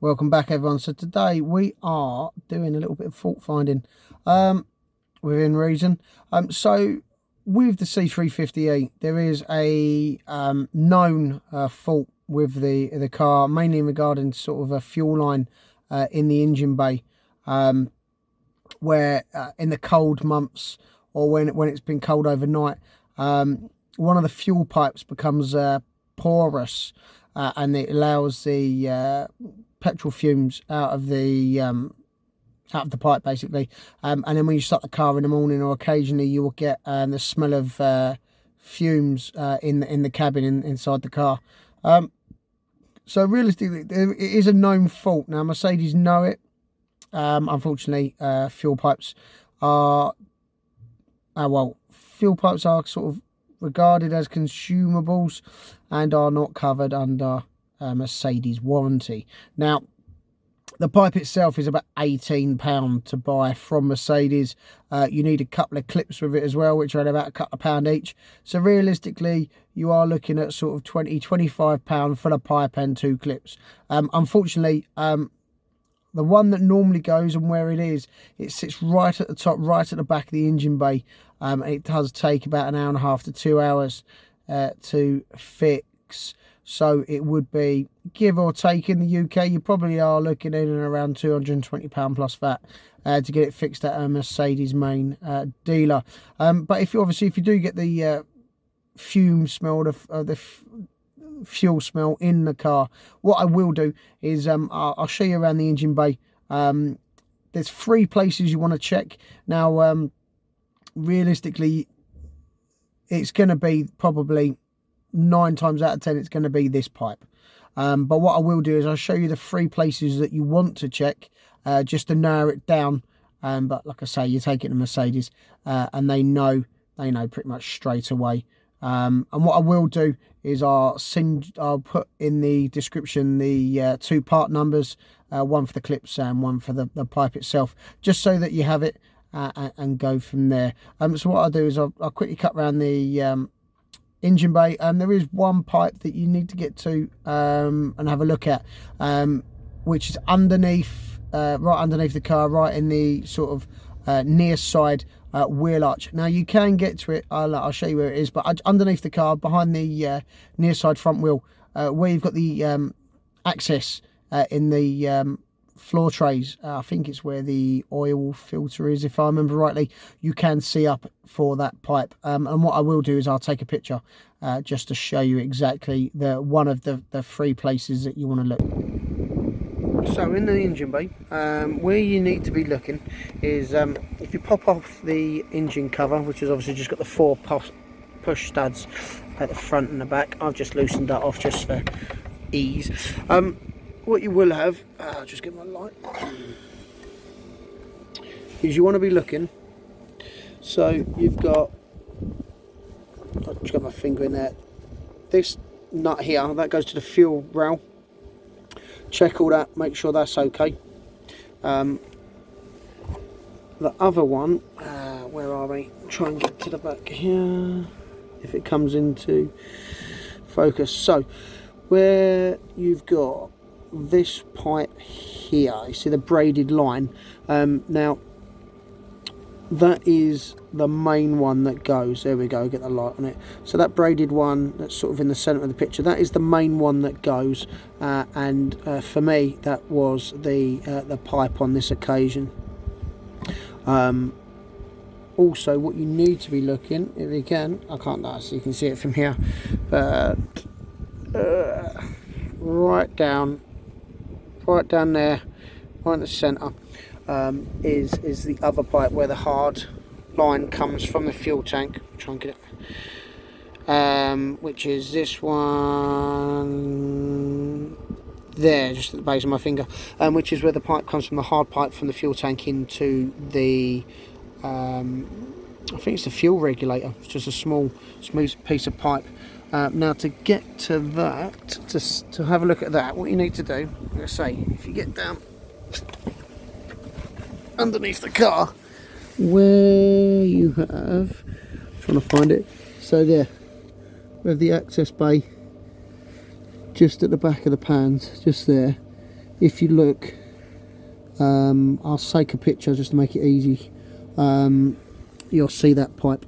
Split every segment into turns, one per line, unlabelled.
Welcome back, everyone. So today we are doing a little bit of fault finding within reason. So with the C350E, there is a known fault with the car, mainly regarding sort of a fuel line in the engine bay, where in the cold months or when it's been cold overnight, one of the fuel pipes becomes porous, and it allows the petrol fumes out of the pipe, basically, and then when you start the car in the morning, or occasionally, you will get the smell of fumes in the cabin inside the car. So realistically, it is a known fault. Now Mercedes know it. Unfortunately, fuel pipes are fuel pipes are sort of regarded as consumables and are not covered under Mercedes warranty. Now, the pipe itself is about £18 to buy from Mercedes. You need a couple of clips with it as well, which are about a couple of pound each. So realistically, you are looking at sort of £25 for the pipe and 2 clips. Unfortunately, the one that normally goes, and where it sits right at the top, right at the back of the engine bay. And it does take about an hour and a half to 2 hours to fix. So it would be, give or take, in the UK, you probably are looking in and around £220 plus VAT to get it fixed at a Mercedes main dealer. But if you do get the fume smell, the fuel smell in the car, what I will do is I'll show you around the engine bay. There's 3 places you want to check. Now, realistically, it's going to be probably 9 times out of 10 it's going to be this pipe, but what I will do is I'll show you the 3 places that you want to check, just to narrow it down. But like I say, you take it to Mercedes, and they know pretty much straight away. And what I will do is I'll put in the description the 2 part numbers, one for the clips and one for the pipe itself, just so that you have it, and go from there. So what I'll do is I'll quickly cut around the engine bay. There is one pipe that you need to get to and have a look at, which is underneath, right underneath the car, right in the sort of near side wheel arch. Now you can get to it. I'll show you where it is, but underneath the car, behind the near side front wheel, where you've got the access in the floor trays, I think it's where the oil filter is, if I remember rightly. You can see up for that pipe, and what I will do is I'll take a picture just to show you exactly one of the 3 places that you want to look. So in the engine bay, where you need to be looking is, if you pop off the engine cover, which has obviously just got the 4 push studs at the front and the back. I've just loosened that off just for ease. What you will have, I'll just get my light, is you want to be looking. So you've got, I'll just got my finger in there, this nut here, that goes to the fuel rail. Check all that, make sure that's okay. The other one, where are we? Try and get to the back here, if it comes into focus. So where you've got this pipe here, you see the braided line, now that is the main one that goes, there we go, get the light on it. So that braided one that's sort of in the center of the picture, that is the main one that goes, and for me that was the pipe on this occasion. Also, what you need to be looking, if you can, I can't so you can see it from here, but right down there, right in the centre, is the other pipe where the hard line comes from the fuel tank. Try and get it, which is this one there, just at the base of my finger, which is where the pipe comes from, the hard pipe from the fuel tank into the I think it's the fuel regulator. It's just a small smooth piece of pipe. Now to get to that, to have a look at that, what you need to do, let's say, if you get down underneath the car, where you have, I'm trying to find it, so there, we have the access bay just at the back of the pans, just there, if you look, I'll take a picture just to make it easy. You'll see that pipe.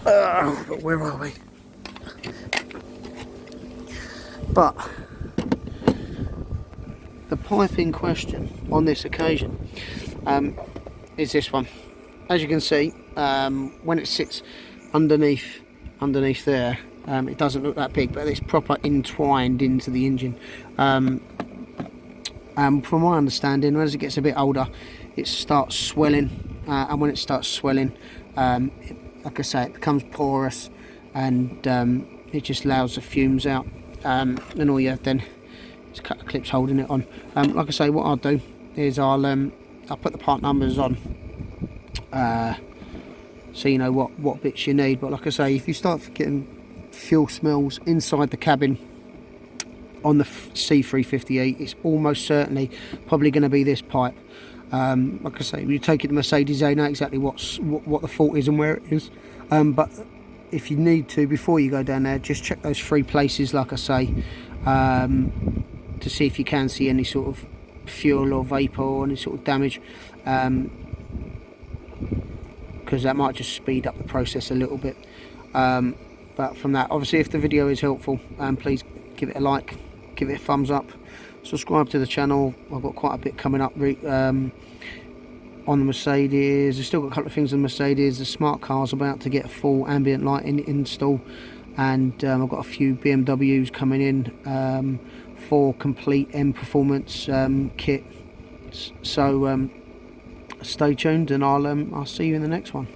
But where are we? But the pipe in question on this occasion is this one. As you can see, when it sits underneath there, it doesn't look that big, but it's proper entwined into the engine. From my understanding, as it gets a bit older, it starts swelling, and when it starts swelling, like I say, it becomes porous, and it just allows the fumes out. And all you have then is cut the clips holding it on. Like I say, what I'll do is I'll put the part numbers on, so you know what bits you need. But like I say, if you start getting fuel smells inside the cabin on the C350E, it's almost certainly probably going to be this pipe. Like I say, when you take it to Mercedes, they know exactly what the fault is and where it is. But if you need to, before you go down there, just check those 3 places, like I say, to see if you can see any sort of fuel or vapour or any sort of damage, because that might just speed up the process a little bit. But from that, obviously, if the video is helpful, please give it a like, give it a thumbs up, subscribe to the channel. I've got quite a bit coming up on the Mercedes. I've still got a couple of things on the Mercedes. The smart car's about to get a full ambient lighting install, and I've got a few BMWs coming in for complete M Performance kit. So stay tuned, and I'll see you in the next one.